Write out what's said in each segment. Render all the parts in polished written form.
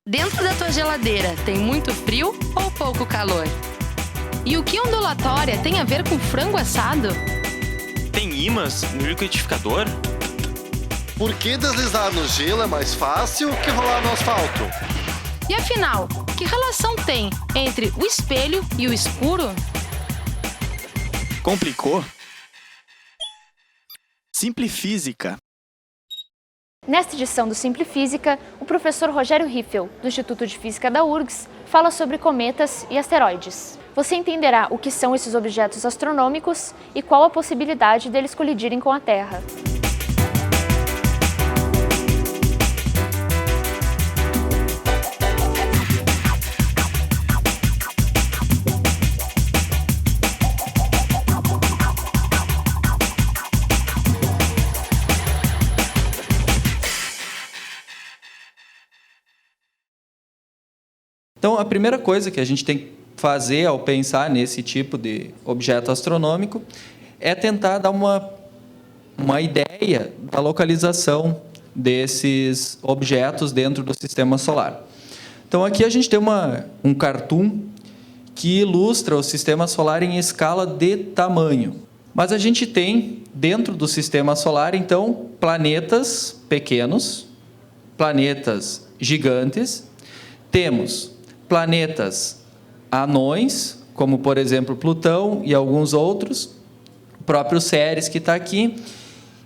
Dentro da tua geladeira tem muito frio ou pouco calor? E o que ondulatória tem a ver com frango assado? Tem ímãs no liquidificador? Por que deslizar no gelo é mais fácil que rolar no asfalto? E afinal, que relação tem entre o espelho e o escuro? Complicou? Simplifísica. Nesta edição do Simple Física, o professor Rogério Riffel, do Instituto de Física da URGS, fala sobre cometas e asteroides. Você entenderá o que são esses objetos astronômicos e qual a possibilidade deles colidirem com a Terra. Então, a primeira coisa que a gente tem que fazer ao pensar nesse tipo de objeto astronômico é tentar dar uma ideia da localização desses objetos dentro do sistema solar. Então, aqui a gente tem um cartoon que ilustra o sistema solar em escala de tamanho. Mas a gente tem, dentro do sistema solar, então, planetas pequenos, planetas gigantes, temos planetas anões, como, por exemplo, Plutão e alguns outros, o próprio Ceres que está aqui,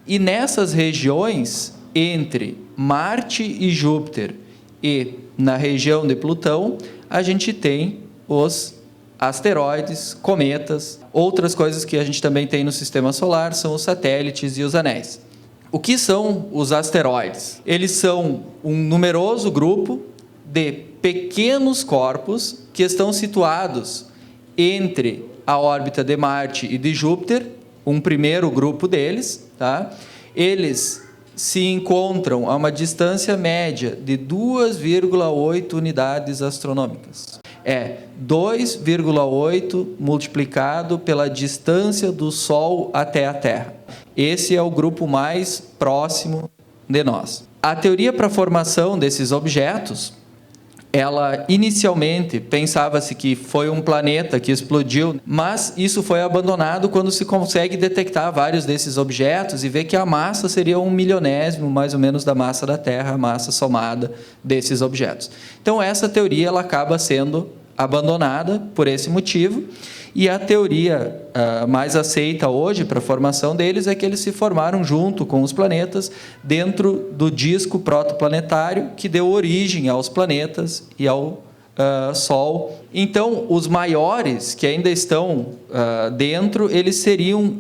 e nessas regiões, entre Marte e Júpiter e na região de Plutão, a gente tem os asteroides, cometas, outras coisas que a gente também tem no sistema solar, são os satélites e os anéis. O que são os asteroides? Eles são um numeroso grupo de pequenos corpos que estão situados entre a órbita de Marte e de Júpiter, um primeiro grupo deles, tá? Eles se encontram a uma distância média de 2,8 unidades astronômicas. É 2,8 multiplicado pela distância do Sol até a Terra. Esse é o grupo mais próximo de nós. A teoria para a formação desses objetos, ela inicialmente pensava-se que foi um planeta que explodiu, mas isso foi abandonado quando se consegue detectar vários desses objetos e ver que a massa seria 1/1000º, mais ou menos, da massa da Terra, a massa somada desses objetos. Então, essa teoria ela acaba sendo abandonada por esse motivo, e a teoria mais aceita hoje para a formação deles é que eles se formaram junto com os planetas dentro do disco protoplanetário que deu origem aos planetas e ao Sol. Então, os maiores que ainda estão dentro, eles seriam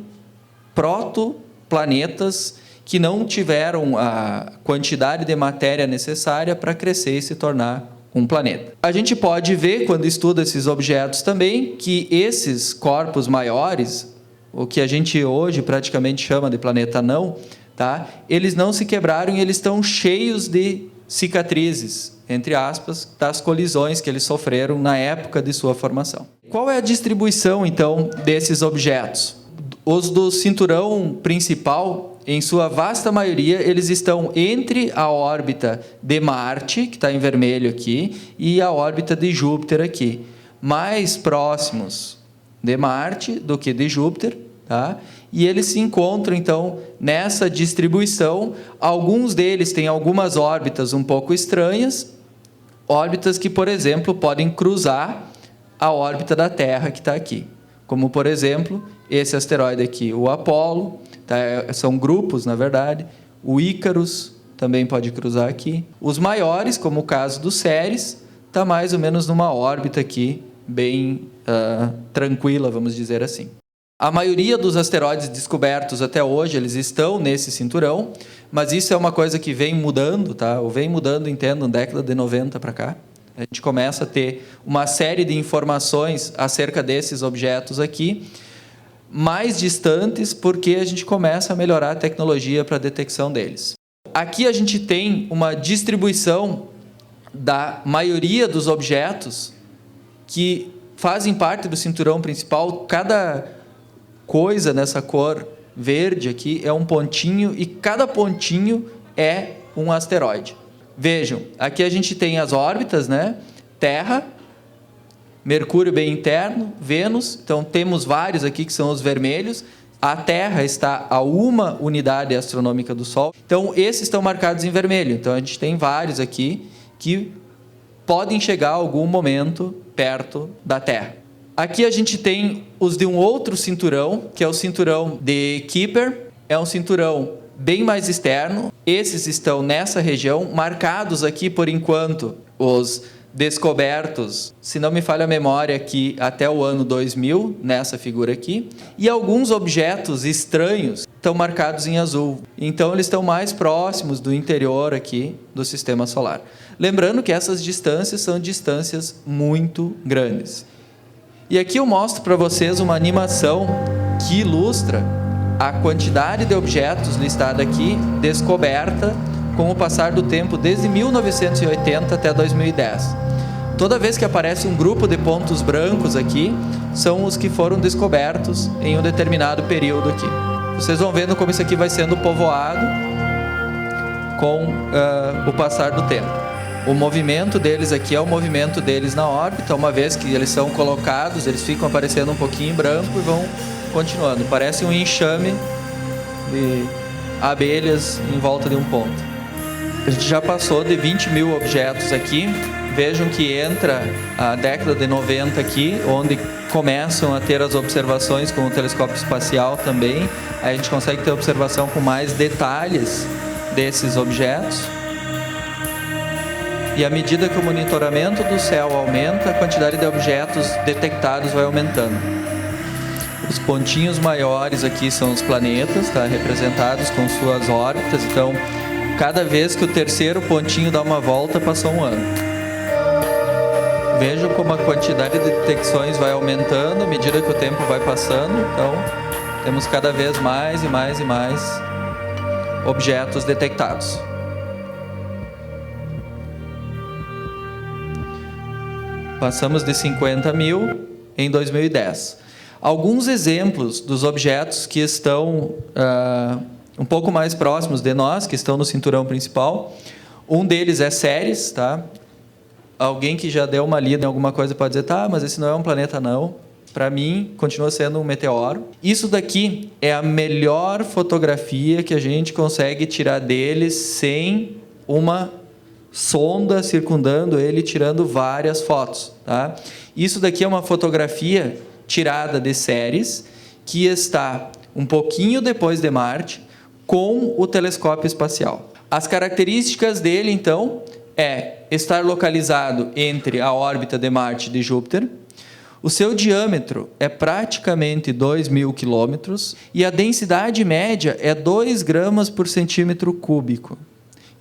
protoplanetas que não tiveram a quantidade de matéria necessária para crescer e se tornar um planeta. A gente pode ver, quando estuda esses objetos também, que esses corpos maiores, o que a gente hoje praticamente chama de planeta anão, tá? Eles não se quebraram e eles estão cheios de cicatrizes, entre aspas, das colisões que eles sofreram na época de sua formação. Qual é a distribuição, então, desses objetos? Os do cinturão principal, em sua vasta maioria, eles estão entre a órbita de Marte, que está em vermelho aqui, e a órbita de Júpiter aqui. Mais próximos de Marte do que de Júpiter, tá? E eles se encontram, então, nessa distribuição. Alguns deles têm algumas órbitas um pouco estranhas, órbitas que, por exemplo, podem cruzar a órbita da Terra, que está aqui. Como, por exemplo, esse asteroide aqui, o Apolo, tá? São grupos, na verdade. O Ícaros também pode cruzar aqui. Os maiores, como o caso do Ceres, está mais ou menos numa órbita aqui, bem tranquila, vamos dizer assim. A maioria dos asteroides descobertos até hoje, eles estão nesse cinturão, mas isso é uma coisa que vem mudando, tá? Ou vem mudando, entendo, na década de 90 para cá. A gente começa a ter uma série de informações acerca desses objetos aqui, mais distantes, porque a gente começa a melhorar a tecnologia para a detecção deles. Aqui a gente tem uma distribuição da maioria dos objetos que fazem parte do cinturão principal. Cada coisa nessa cor verde aqui é um pontinho, e cada pontinho é um asteroide. vejam, aqui a gente tem as órbitas, né? Terra, Mercúrio bem interno, Vênus, então temos vários aqui que são os vermelhos. A Terra está a 1 unidade astronômica do Sol. Então, esses estão marcados em vermelho. Então, a gente tem vários aqui que podem chegar a algum momento perto da Terra. Aqui a gente tem os de um outro cinturão, que é o cinturão de Kuiper. É um cinturão bem mais externo. Esses estão nessa região, marcados aqui, por enquanto, os descobertos, se não me falha a memória, aqui até o ano 2000, nessa figura aqui, e alguns objetos estranhos estão marcados em azul. Então, eles estão mais próximos do interior aqui do Sistema Solar. Lembrando que essas distâncias são distâncias muito grandes. E aqui eu mostro para vocês uma animação que ilustra a quantidade de objetos listada aqui, descoberta com o passar do tempo, desde 1980 até 2010. Toda vez que aparece um grupo de pontos brancos aqui, são os que foram descobertos em um determinado período aqui. Vocês vão vendo como isso aqui vai sendo povoado com o passar do tempo. O movimento deles aqui é o movimento deles na órbita. Uma vez que eles são colocados, eles ficam aparecendo um pouquinho em branco e vão continuando. Parece um enxame de abelhas em volta de um ponto. A gente já passou de 20 mil objetos aqui. Vejam que entra a década de 90 aqui, onde começam a ter as observações com o telescópio espacial também. Aí a gente consegue ter observação com mais detalhes desses objetos. E à medida que o monitoramento do céu aumenta, a quantidade de objetos detectados vai aumentando. Os pontinhos maiores aqui são os planetas, tá? Representados com suas órbitas. Então, cada vez que o terceiro pontinho dá uma volta, passou um ano. Vejam como a quantidade de detecções vai aumentando à medida que o tempo vai passando. Então, temos cada vez mais e mais e mais objetos detectados. Passamos de 50 mil em 2010. Alguns exemplos dos objetos que estão um pouco mais próximos de nós, que estão no cinturão principal. Um deles é Ceres, tá? Alguém que já deu uma lida em alguma coisa pode dizer, tá, mas esse não é um planeta não. Para mim, continua sendo um meteoro. Isso daqui é a melhor fotografia que a gente consegue tirar dele sem uma sonda circundando ele, tirando várias fotos, tá? Isso daqui é uma fotografia tirada de Ceres, que está um pouquinho depois de Marte, com o telescópio espacial. As características dele, então, é estar localizado entre a órbita de Marte e de Júpiter. O seu diâmetro é praticamente 2.000 quilômetros e a densidade média é 2 gramas por centímetro cúbico.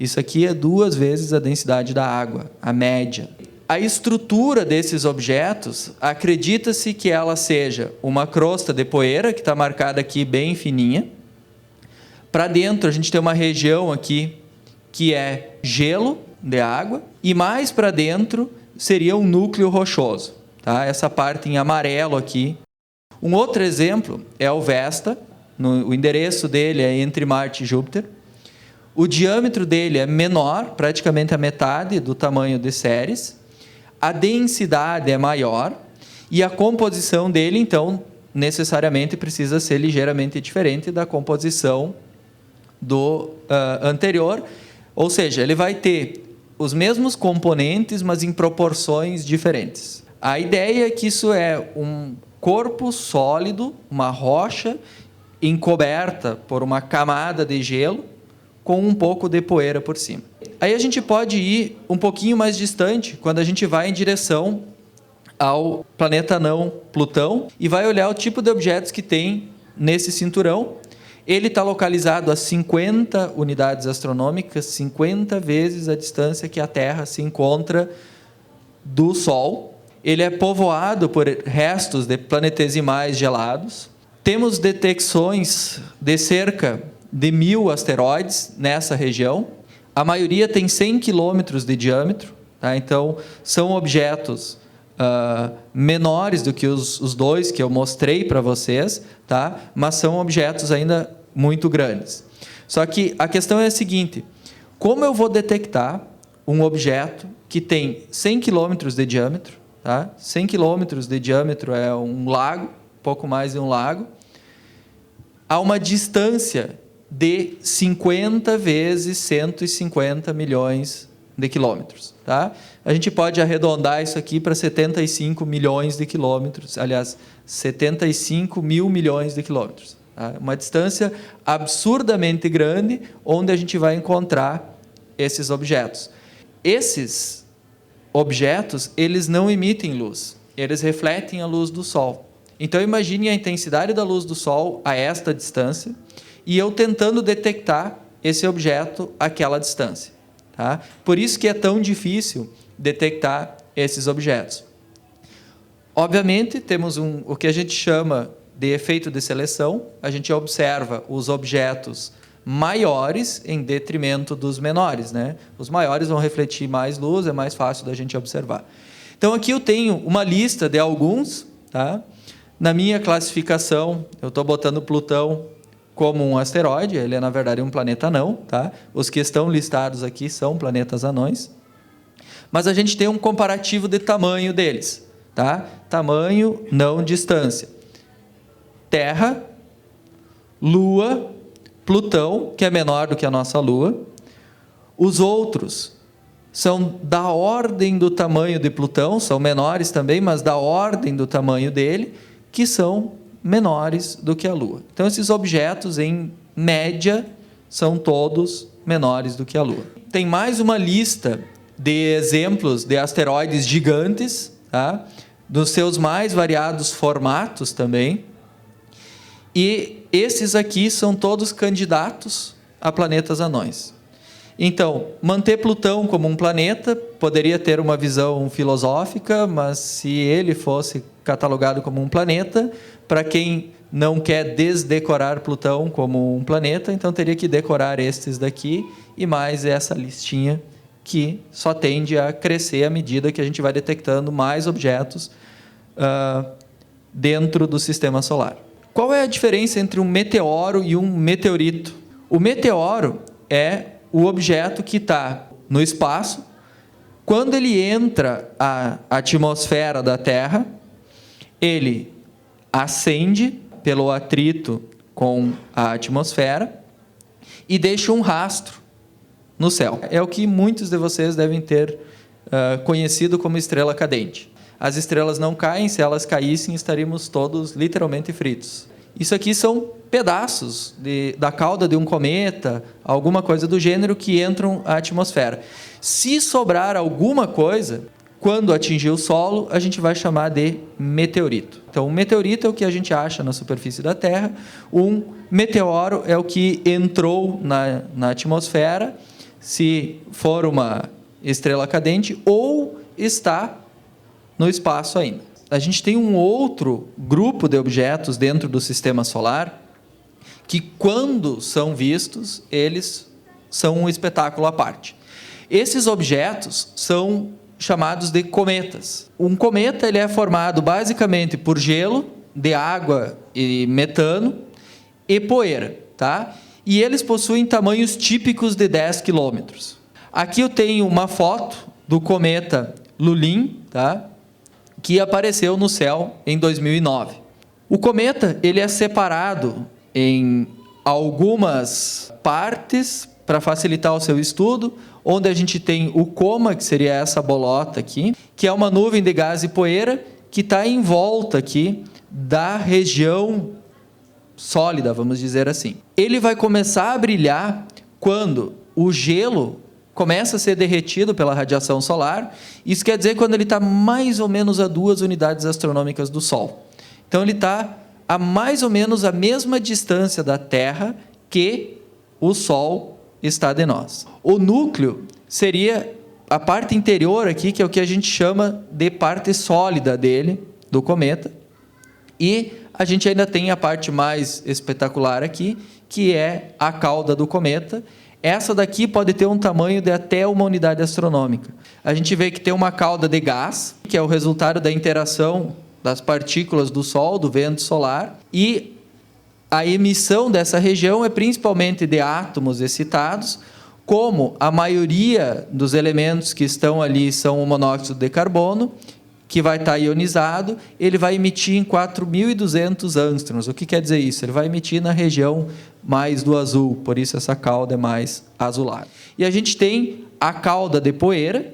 Isso aqui é 2 vezes a densidade da água, a média. A estrutura desses objetos, acredita-se que ela seja uma crosta de poeira, que está marcada aqui bem fininha. Para dentro, a gente tem uma região aqui que é gelo de água, e mais para dentro seria um núcleo rochoso, tá? Essa parte em amarelo aqui. Um outro exemplo é o Vesta, o endereço dele é entre Marte e Júpiter. O diâmetro dele é menor, praticamente a metade do tamanho de Ceres. A densidade é maior e a composição dele, então, necessariamente precisa ser ligeiramente diferente da composição do anterior. Ou seja, ele vai ter os mesmos componentes, mas em proporções diferentes. A ideia é que isso é um corpo sólido, uma rocha encoberta por uma camada de gelo, com um pouco de poeira por cima. Aí a gente pode ir um pouquinho mais distante, quando a gente vai em direção ao planeta anão Plutão, e vai olhar o tipo de objetos que tem nesse cinturão. Ele está localizado a 50 unidades astronômicas, 50 vezes a distância que a Terra se encontra do Sol. Ele é povoado por restos de planetesimais gelados. Temos detecções de cerca de 1.000 asteroides nessa região. A maioria tem 100 quilômetros de diâmetro, tá? Então, são objetos menores do que os dois que eu mostrei para vocês, tá? Mas são objetos ainda muito grandes. Só que a questão é a seguinte: como eu vou detectar um objeto que tem 100 quilômetros de diâmetro, tá? 100 quilômetros de diâmetro é um lago, pouco mais de um lago, a uma distância de 50 vezes 150 milhões de quilômetros. Tá? A gente pode arredondar isso aqui para 75 milhões de quilômetros, aliás, 75 mil milhões de quilômetros. Tá? Uma distância absurdamente grande, onde a gente vai encontrar esses objetos. Esses objetos, eles não emitem luz, eles refletem a luz do Sol. Então, imagine a intensidade da luz do Sol a esta distância e eu tentando detectar esse objeto àquela distância. Tá? Por isso que é tão difícil detectar esses objetos. Obviamente, temos o que a gente chama de efeito de seleção. A gente observa os objetos maiores em detrimento dos menores, né? Os maiores vão refletir mais luz, é mais fácil da gente observar. Então, aqui eu tenho uma lista de alguns. Tá? Na minha classificação, eu estou botando Plutão como um asteroide, ele é, na verdade, um planeta anão. Tá? Os que estão listados aqui são planetas anões. Mas a gente tem um comparativo de tamanho deles. Tá? Tamanho, não distância. Terra, Lua, Plutão, que é menor do que a nossa Lua. Os outros são da ordem do tamanho de Plutão, são menores também, mas da ordem do tamanho dele, que são menores do que a Lua. Então, esses objetos, em média, são todos menores do que a Lua. Tem mais uma lista de exemplos de asteroides gigantes, tá? Dos seus mais variados formatos também. E esses aqui são todos candidatos a planetas anões. Então, manter Plutão como um planeta poderia ter uma visão filosófica, mas se ele fosse catalogado como um planeta, para quem não quer desdecorar Plutão como um planeta, então teria que decorar estes daqui e mais essa listinha que só tende a crescer à medida que a gente vai detectando mais objetos dentro do sistema solar. Qual é a diferença entre um meteoro e um meteorito? O meteoro é o objeto que está no espaço. Quando ele entra à atmosfera da Terra, ele acende pelo atrito com a atmosfera e deixa um rastro no céu. É o que muitos de vocês devem ter conhecido como estrela cadente. As estrelas não caem, se elas caíssem, estaríamos todos literalmente fritos. Isso aqui são pedaços da cauda de um cometa, alguma coisa do gênero, que entram à atmosfera. Se sobrar alguma coisa, quando atingir o solo, a gente vai chamar de meteorito. Então, um meteorito é o que a gente acha na superfície da Terra, um meteoro é o que entrou na atmosfera, se for uma estrela cadente, ou está no espaço ainda. A gente tem um outro grupo de objetos dentro do sistema solar que, quando são vistos, eles são um espetáculo à parte. Esses objetos são chamados de cometas. Um cometa ele é formado basicamente por gelo, de água e metano e poeira. Tá? E eles possuem tamanhos típicos de 10 quilômetros. Aqui eu tenho uma foto do cometa Lulin, tá? Que apareceu no céu em 2009. O cometa ele é separado em algumas partes para facilitar o seu estudo, onde a gente tem o coma, que seria essa bolota aqui, que é uma nuvem de gás e poeira que está em volta aqui da região sólida, vamos dizer assim. Ele vai começar a brilhar quando o gelo começa a ser derretido pela radiação solar. Isso quer dizer quando ele está mais ou menos a 2 unidades astronômicas do Sol. Então, ele está a mais ou menos a mesma distância da Terra que o Sol está de nós. O núcleo seria a parte interior aqui, que é o que a gente chama de parte sólida dele, do cometa. E a gente ainda tem a parte mais espetacular aqui, que é a cauda do cometa. Essa daqui pode ter um tamanho de até 1 unidade astronômica. A gente vê que tem uma cauda de gás, que é o resultado da interação das partículas do Sol, do vento solar, e a emissão dessa região é principalmente de átomos excitados, Como a maioria dos elementos que estão ali são o monóxido de carbono, que vai estar ionizado, ele vai emitir em 4.200 angstroms. O que quer dizer isso? Ele vai emitir na região mais do azul, por isso essa cauda é mais azulada. E a gente tem a cauda de poeira,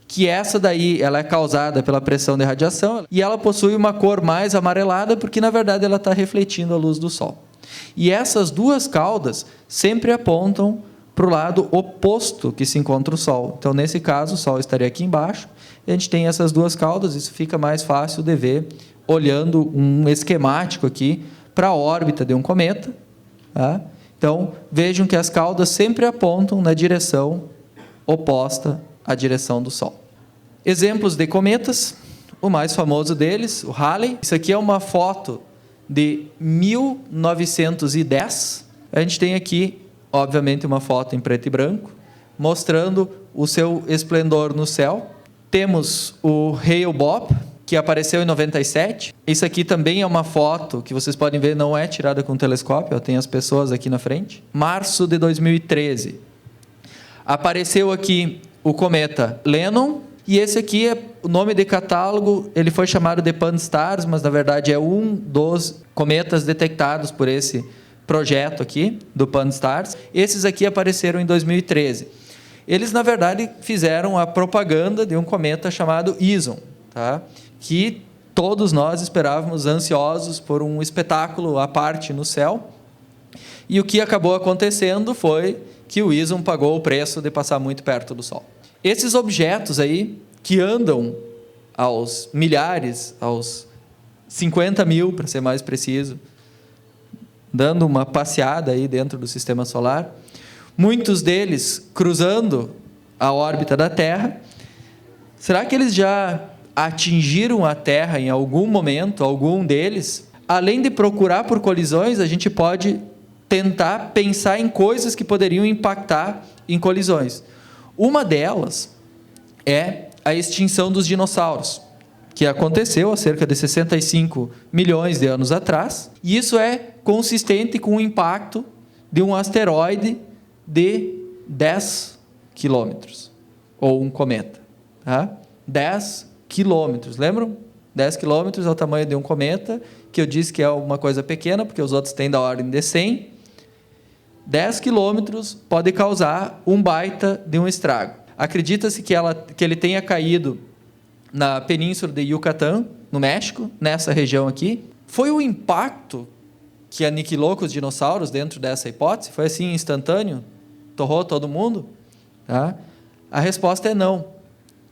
que essa daí ela é causada pela pressão de radiação, e ela possui uma cor mais amarelada, porque na verdade ela está refletindo a luz do Sol. E essas duas caudas sempre apontam para o lado oposto que se encontra o Sol. Então, nesse caso, o Sol estaria aqui embaixo, e a gente tem essas duas caudas, isso fica mais fácil de ver olhando um esquemático aqui para a órbita de um cometa. Tá? Então, vejam que as caudas sempre apontam na direção oposta à direção do Sol. Exemplos de cometas, o mais famoso deles, o Halley. Isso aqui é uma foto de 1910. A gente tem aqui, obviamente, uma foto em preto e branco, mostrando o seu esplendor no céu. Temos o Hale-Bopp, que apareceu em 97. Isso aqui também é uma foto que vocês podem ver, não é tirada com telescópio, tem as pessoas aqui na frente. Março de 2013. Apareceu aqui o cometa Lennon, e esse aqui é o nome de catálogo, ele foi chamado de Pan-STARRS, mas na verdade é um dos cometas detectados por esse projeto aqui, do Pan-STARRS. Esses aqui apareceram em 2013. Eles, na verdade, fizeram a propaganda de um cometa chamado ISON, tá? Que todos nós esperávamos ansiosos por um espetáculo à parte no céu. E o que acabou acontecendo foi que o ISON pagou o preço de passar muito perto do Sol. Esses objetos aí, que andam aos milhares, aos 50 mil, para ser mais preciso, dando uma passeada aí dentro do Sistema Solar, muitos deles cruzando a órbita da Terra. Será que eles já atingiram a Terra em algum momento, algum deles? Além de procurar por colisões, a gente pode tentar pensar em coisas que poderiam impactar em colisões. Uma delas é a extinção dos dinossauros, que aconteceu há cerca de 65 milhões de anos atrás, e isso é consistente com o impacto de um asteroide de 10 quilômetros, ou um cometa. Tá? 10 quilômetros, lembram? 10 quilômetros é o tamanho de um cometa, que eu disse que é uma coisa pequena, porque os outros têm da ordem de 100. 10 quilômetros pode causar um baita de um estrago. Acredita-se que ele tenha caído na península de Yucatán, no México, nessa região aqui. Foi o impacto que aniquilou com os dinossauros dentro dessa hipótese? Foi assim, instantâneo? Torrou todo mundo? Tá? A resposta é não.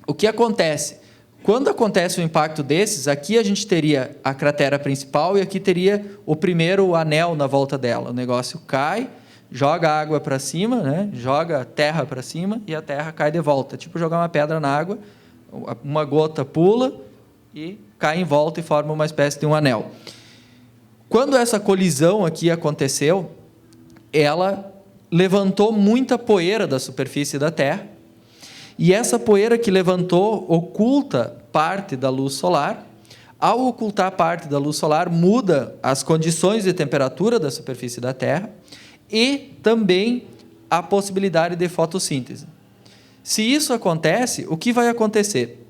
O que acontece? Quando acontece um impacto desses, aqui a gente teria a cratera principal e aqui teria o primeiro anel na volta dela. O negócio cai, joga a água para cima, né? Joga a terra para cima e a terra cai de volta. Tipo jogar uma pedra na água, uma gota pula e cai em volta e forma uma espécie de um anel. Quando essa colisão aqui aconteceu, ela levantou muita poeira da superfície da Terra, e essa poeira que levantou oculta parte da luz solar. Ao ocultar parte da luz solar, muda as condições de temperatura da superfície da Terra e também a possibilidade de fotossíntese. Se isso acontece, o que vai acontecer?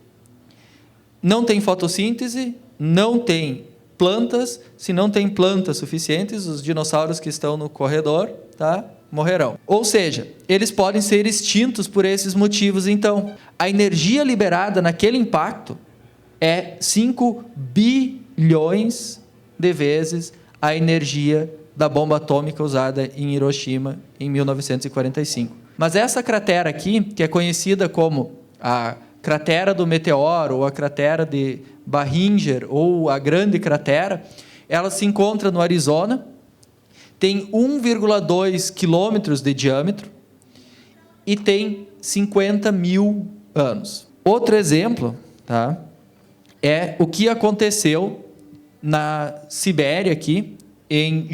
Não tem fotossíntese, não tem plantas. Se não tem plantas suficientes, os dinossauros que estão no corredor, tá, morrerão. Ou seja, eles podem ser extintos por esses motivos. Então, a energia liberada naquele impacto é 5 bilhões de vezes a energia da bomba atômica usada em Hiroshima em 1945. Mas essa cratera aqui, que é conhecida como a cratera do meteoro, ou a cratera de Barringer, ou a grande cratera, ela se encontra no Arizona, tem 1,2 quilômetros de diâmetro e tem 50 mil anos. Outro exemplo, tá, é o que aconteceu na Sibéria aqui, em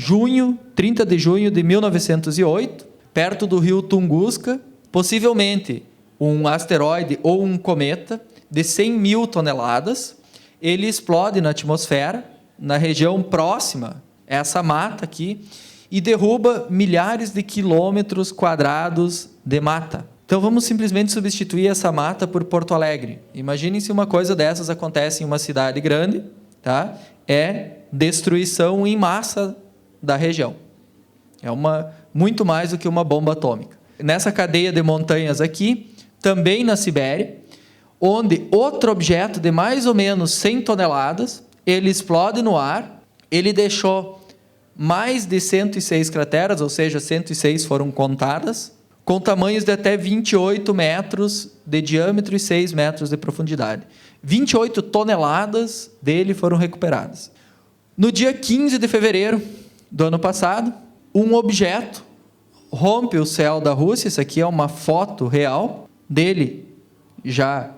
30 de junho de 1908, perto do rio Tunguska, possivelmente um asteroide ou um cometa de 100 mil toneladas, ele explode na atmosfera, na região próxima, essa mata aqui, e derruba milhares de quilômetros quadrados de mata. Então vamos simplesmente substituir essa mata por Porto Alegre. Imaginem se uma coisa dessas acontece em uma cidade grande, tá? É destruição em massa da região. É muito mais do que uma bomba atômica. Nessa cadeia de montanhas aqui, também na Sibéria, onde outro objeto de mais ou menos 100 toneladas, ele explode no ar, ele deixou mais de 106 crateras, ou seja, 106 foram contadas, com tamanhos de até 28 metros de diâmetro e 6 metros de profundidade. 28 toneladas dele foram recuperadas. No dia 15 de fevereiro do ano passado, um objeto rompe o céu da Rússia. Isso aqui é uma foto real dele já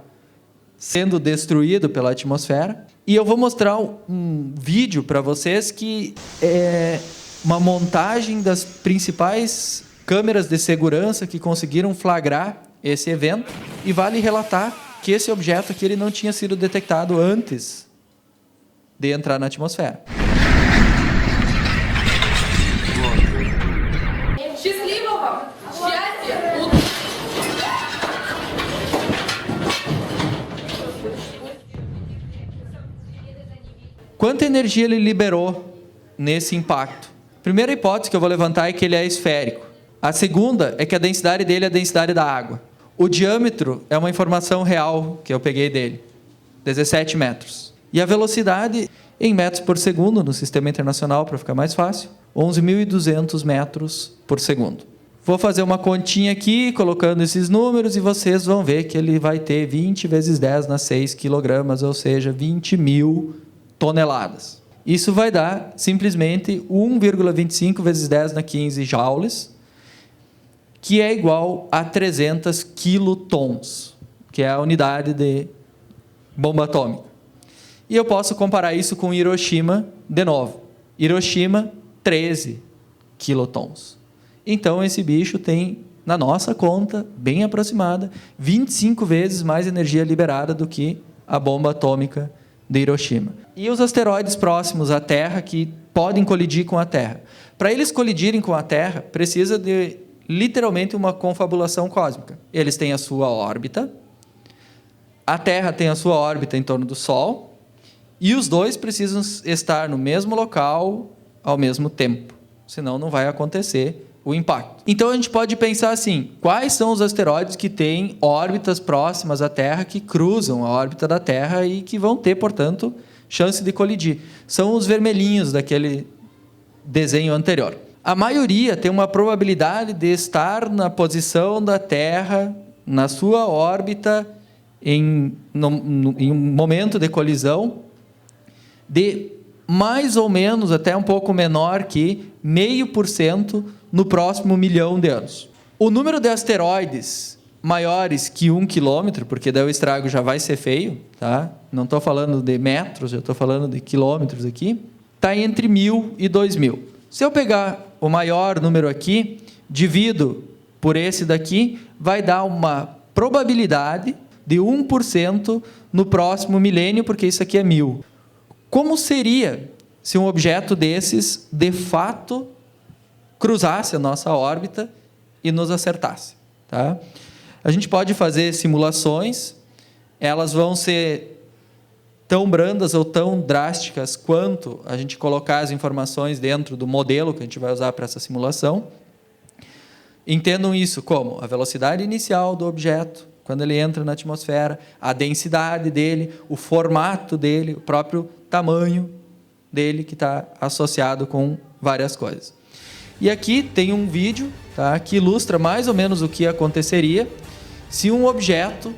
sendo destruído pela atmosfera. E eu vou mostrar um vídeo para vocês que é uma montagem das principais câmeras de segurança que conseguiram flagrar esse evento. E vale relatar que esse objeto aqui ele não tinha sido detectado antes de entrar na atmosfera. Quanta energia ele liberou nesse impacto? A primeira hipótese que eu vou levantar é que ele é esférico. A segunda é que a densidade dele é a densidade da água. O diâmetro é uma informação real que eu peguei dele, 17 metros. E a velocidade em metros por segundo, no Sistema Internacional, para ficar mais fácil, 11.200 metros por segundo. Vou fazer uma continha aqui, colocando esses números, e vocês vão ver que ele vai ter 20 vezes 10 na 6 quilogramas, ou seja, 20.000 toneladas. Isso vai dar simplesmente 1,25 vezes 10 na 15 joules, que é igual a 300 quilotons, que é a unidade de bomba atômica. E eu posso comparar isso com Hiroshima de novo. Hiroshima, 13 quilotons. Então, esse bicho tem, na nossa conta, bem aproximada, 25 vezes mais energia liberada do que a bomba atômica de Hiroshima. E os asteroides próximos à Terra que podem colidir com a Terra. Para eles colidirem com a Terra, precisa de, literalmente, uma confabulação cósmica. Eles têm a sua órbita, a Terra tem a sua órbita em torno do Sol, e os dois precisam estar no mesmo local ao mesmo tempo, senão não vai acontecer o impacto. Então a gente pode pensar assim, quais são os asteroides que têm órbitas próximas à Terra, que cruzam a órbita da Terra e que vão ter, portanto, chance de colidir? São os vermelhinhos daquele desenho anterior. A maioria tem uma probabilidade de estar na posição da Terra, na sua órbita, em um momento de colisão, de mais ou menos, até um pouco menor que 0,5% no próximo 1 milhão de anos. O número de asteroides maiores que 1 quilômetro, porque daí o estrago já vai ser feio, tá? Não estou falando de metros, eu estou falando de quilômetros aqui, está entre 1.000 e 2.000. Se eu pegar o maior número aqui, divido por esse daqui, vai dar uma probabilidade de 1% no próximo milênio, porque isso aqui é 1.000. Como seria se um objeto desses, de fato, cruzasse a nossa órbita e nos acertasse? Tá? A gente pode fazer simulações, elas vão ser tão brandas ou tão drásticas quanto a gente colocar as informações dentro do modelo que a gente vai usar para essa simulação. Entendam isso como a velocidade inicial do objeto, quando ele entra na atmosfera, a densidade dele, o formato dele, o próprio tamanho dele, que está associado com várias coisas. E aqui tem um vídeo, tá, que ilustra mais ou menos o que aconteceria se um objeto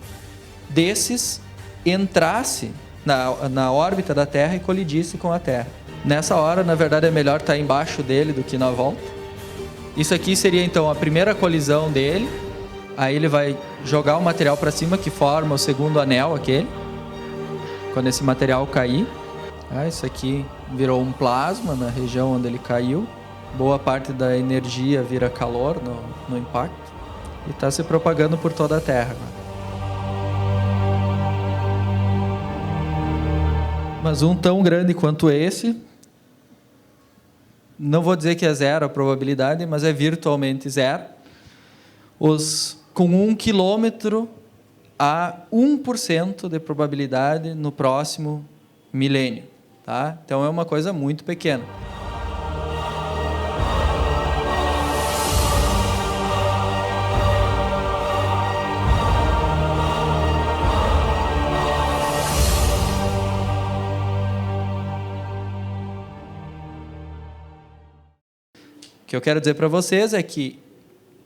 desses entrasse na órbita da Terra e colidisse com a Terra. Nessa hora, na verdade, é melhor estar embaixo dele do que na volta. Isso aqui seria, então, a primeira colisão dele. Aí ele vai jogar o material para cima, que forma o segundo anel aquele. Quando esse material cair. Isso aqui virou um plasma na região onde ele caiu. Boa parte da energia vira calor no impacto. E está se propagando por toda a Terra. Mas um tão grande quanto esse, não vou dizer que é zero a probabilidade, mas é virtualmente zero. com 1 quilômetro a 1% de probabilidade no próximo milênio. Tá? Então, é uma coisa muito pequena. O que eu quero dizer para vocês é que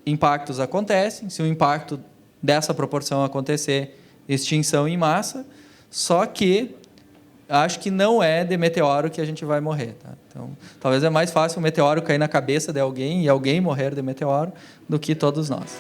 impactos acontecem, se um impacto dessa proporção acontecer, extinção em massa, só que acho que não é de meteoro que a gente vai morrer. Tá? Então, talvez é mais fácil um meteoro cair na cabeça de alguém e alguém morrer de meteoro do que todos nós.